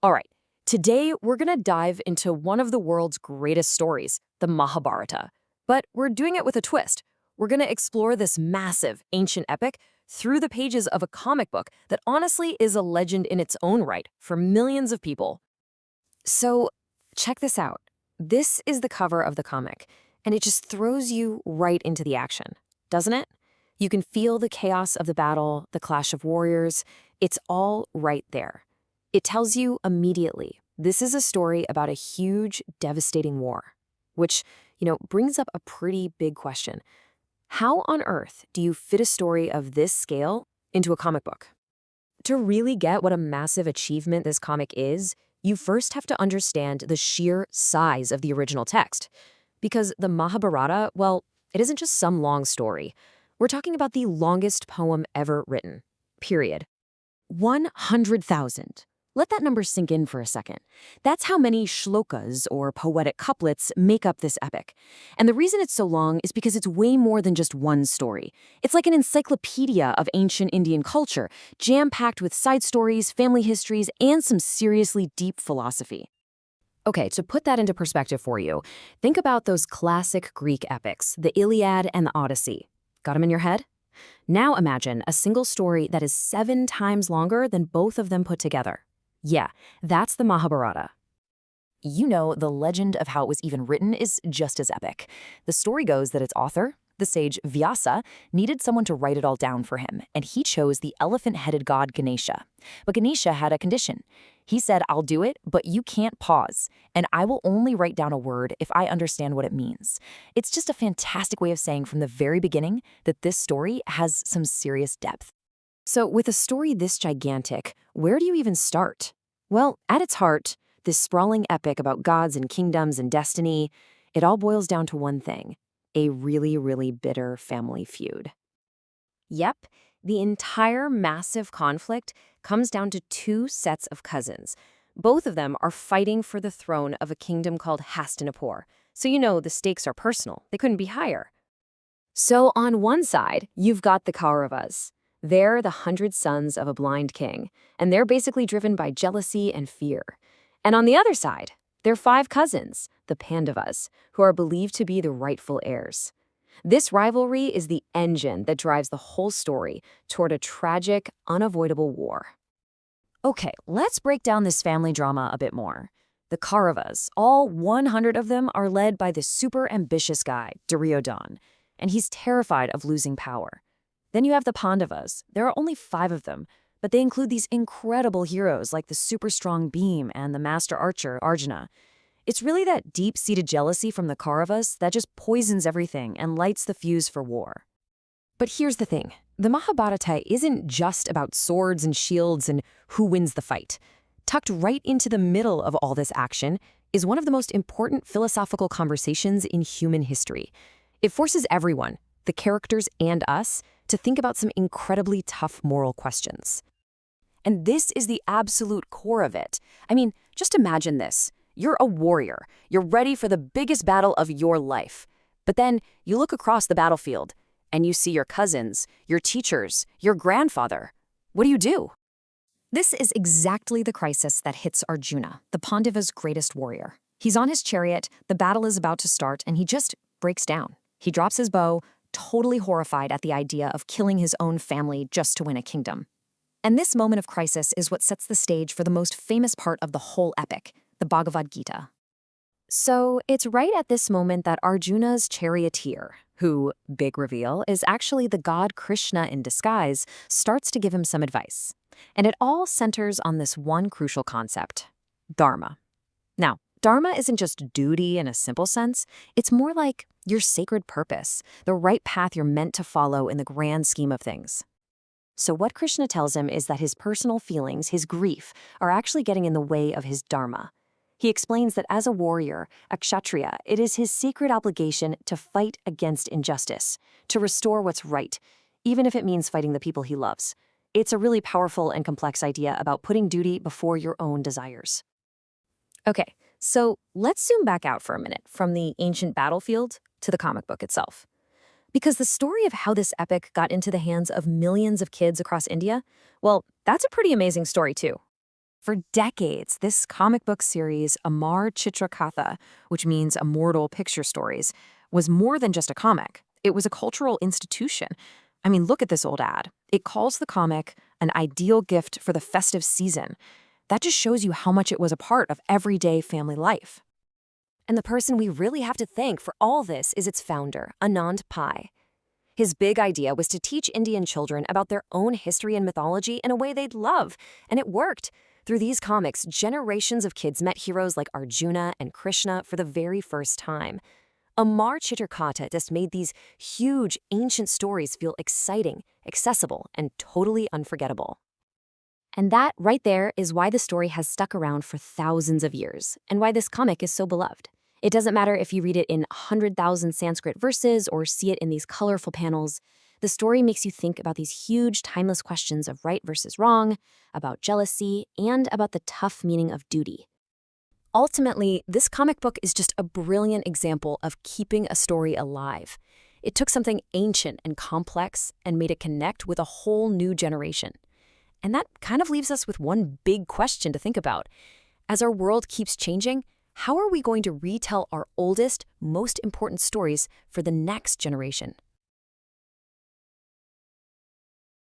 All right, today we're going to dive into one of the world's greatest stories, the Mahabharata. But we're doing it with a twist. We're going to explore this massive, ancient epic through the pages of a comic book that honestly is a legend in its own right for millions of people. So, check this out. This is the cover of the comic, and it just throws you right into the action, doesn't it? You can feel the chaos of the battle, the clash of warriors. It's all right there. It tells you immediately this is a story about a huge, devastating war, which, brings up a pretty big question. How on earth do you fit a story of this scale into a comic book? To really get what a massive achievement this comic is, you first have to understand the sheer size of the original text. Because the Mahabharata, well, it isn't just some long story. We're talking about the longest poem ever written, period. 100,000. Let that number sink in for a second. That's how many shlokas, or poetic couplets, make up this epic. And the reason it's so long is because it's way more than just one story. It's like an encyclopedia of ancient Indian culture, jam-packed with side stories, family histories, and some seriously deep philosophy. Okay, to put that into perspective for you, think about those classic Greek epics, the Iliad and the Odyssey. Got them in your head? Now imagine a single story that is 7 times longer than both of them put together. Yeah, that's the Mahabharata. The legend of how it was even written is just as epic. The story goes that its author, the sage Vyasa, needed someone to write it all down for him, and he chose the elephant-headed god Ganesha. But Ganesha had a condition. He said, "I'll do it, but you can't pause, and I will only write down a word if I understand what it means." It's just a fantastic way of saying from the very beginning that this story has some serious depth. So with a story this gigantic, where do you even start? Well, at its heart, this sprawling epic about gods and kingdoms and destiny, it all boils down to one thing: a really, really bitter family feud. Yep, the entire massive conflict comes down to 2 sets of cousins. Both of them are fighting for the throne of a kingdom called Hastinapur. So the stakes are personal. They couldn't be higher. So on one side, you've got the Kauravas. They're the 100 sons of a blind king, and they're basically driven by jealousy and fear. And on the other side, they're 5 cousins, the Pandavas, who are believed to be the rightful heirs. This rivalry is the engine that drives the whole story toward a tragic, unavoidable war. Okay, let's break down this family drama a bit more. The Kauravas, all 100 of them, are led by this super ambitious guy, Duryodhan, and he's terrified of losing power. Then you have the Pandavas. There are only 5 of them, but they include these incredible heroes like the super strong Bhim and the master archer, Arjuna. It's really that deep-seated jealousy from the Kauravas that just poisons everything and lights the fuse for war. But here's the thing. The Mahabharata isn't just about swords and shields and who wins the fight. Tucked right into the middle of all this action is one of the most important philosophical conversations in human history. It forces everyone, the characters and us, to think about some incredibly tough moral questions. And this is the absolute core of it. I mean, just imagine this. You're a warrior. You're ready for the biggest battle of your life. But then you look across the battlefield and you see your cousins, your teachers, your grandfather. What do? This is exactly the crisis that hits Arjuna, the Pandava's greatest warrior. He's on his chariot, the battle is about to start, and he just breaks down. He drops his bow, totally horrified at the idea of killing his own family just to win a kingdom. And this moment of crisis is what sets the stage for the most famous part of the whole epic, the Bhagavad Gita. So it's right at this moment that Arjuna's charioteer, who, big reveal, is actually the god Krishna in disguise, starts to give him some advice. And it all centers on this one crucial concept: dharma. Now, dharma isn't just duty in a simple sense. It's more like your sacred purpose, the right path you're meant to follow in the grand scheme of things. So what Krishna tells him is that his personal feelings, his grief, are actually getting in the way of his dharma. He explains that as a warrior, a kshatriya, it is his sacred obligation to fight against injustice, to restore what's right, even if it means fighting the people he loves. It's a really powerful and complex idea about putting duty before your own desires. Okay, so let's zoom back out for a minute from the ancient battlefield to the comic book itself. Because the story of how this epic got into the hands of millions of kids across India, well, that's a pretty amazing story too. For decades, this comic book series, Amar Chitra Katha, which means immortal picture stories, was more than just a comic. It was a cultural institution. I mean, look at this old ad. It calls the comic an ideal gift for the festive season. That just shows you how much it was a part of everyday family life. And the person we really have to thank for all this is its founder, Anand Pai. His big idea was to teach Indian children about their own history and mythology in a way they'd love, and it worked. Through these comics, generations of kids met heroes like Arjuna and Krishna for the very first time. Amar Chitra Katha just made these huge, ancient stories feel exciting, accessible, and totally unforgettable. And that, right there, is why the story has stuck around for thousands of years, and why this comic is so beloved. It doesn't matter if you read it in 100,000 Sanskrit verses or see it in these colorful panels. The story makes you think about these huge, timeless questions of right versus wrong, about jealousy, and about the tough meaning of duty. Ultimately, this comic book is just a brilliant example of keeping a story alive. It took something ancient and complex and made it connect with a whole new generation. And that kind of leaves us with one big question to think about. As our world keeps changing, how are we going to retell our oldest, most important stories for the next generation?